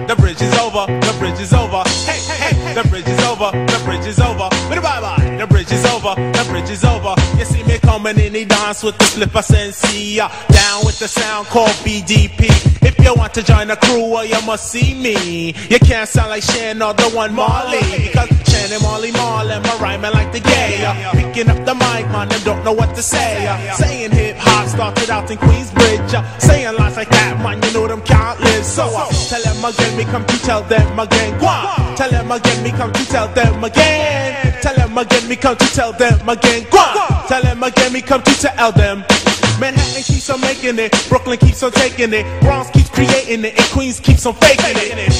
the bridge is over, the bridge is over. Hey, hey, the bridge is over, the bridge is over. Bye bye, the bridge is over, the bridge is over. You see me coming in the dance with the flipper sensei, down with the sound called BDP. If you want to join the crew, well you must see me. You can't sound like Shan or the one Marley, because Shan and Marley Marlin, my rhyming like the gay. Picking up the mic, man, them don't know what to say. Saying hip hop started out in Queensbridge. Saying lines like that, man, you know them can't live. So tell them again, me come to tell them again. Go on. Tell them again, me come to tell them again. Tell them again, me come to tell them again. Go on. Tell them again, me come to tell them. Manhattan keeps on making it, Brooklyn keeps on taking it, Bronx keeps creating it, and Queens keeps on faking it.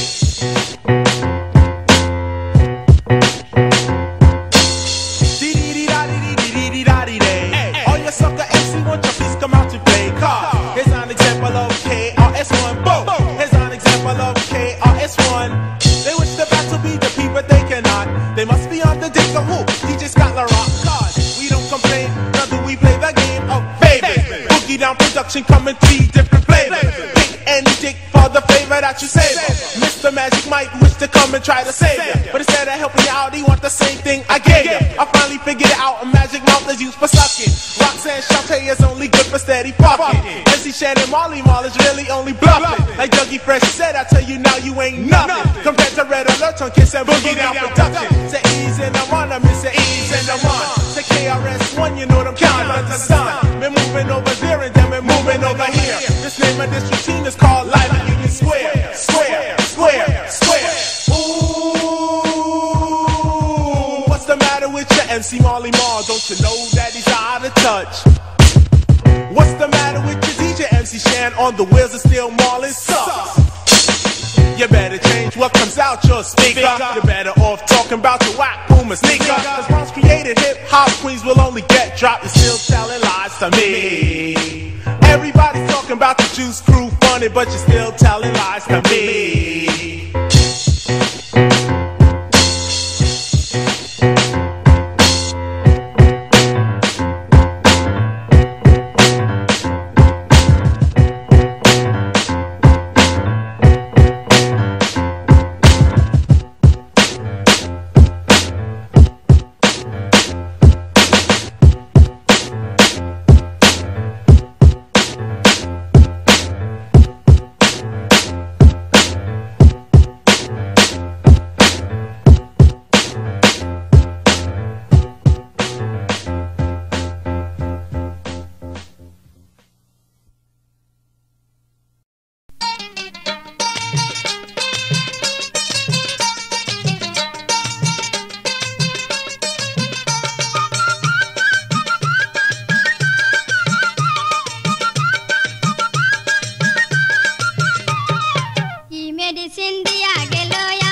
All your sucker MC want your please come out to play car. Here's an example of KRS-One. Boom. Here's an example of KRS-One. They wish the battle be the people, but they cannot. They must be on the dick of who? DJ Scott LaRock. Cause we don't complain, nor do we play the game of baby. Boogie Down Production coming 3 different flavors. Pick any dick for the flavor that you savor. Mr. Magic might wish to come and try to save you, but instead of helping you out, he want the same thing I gave you. I finally figured it out, a magic mouth is used for sucking. Roxanne Shante is only good for steady fucking. MC Shannon Marley Marl is really only bluffing. Like Dougie Fresh said, I tell you now you ain't nothing compared to Red Alert on Kiss and Boogie Down Production. Say ease and I'm on, I miss say ease and I'm on. Say KRS-One, you know them can't understand. Been moving over there and then we're moving over here. This name of this routine is called Live at Union Square. Square, square, square. Ooh, what's the matter with your MC Marley Marl? Don't you know that he's out of touch? What's the matter with your DJ MC Shan? On the wheels of steel Marlin sucks. You better change what comes out your speaker. You're better off talking about your whack boomer sneaker. Cause once created hip hop queens will only get dropped. You're still telling lies to me. Everybody's talking about the Juice Crew funny, but you're still telling lies to me. medicine diya gelo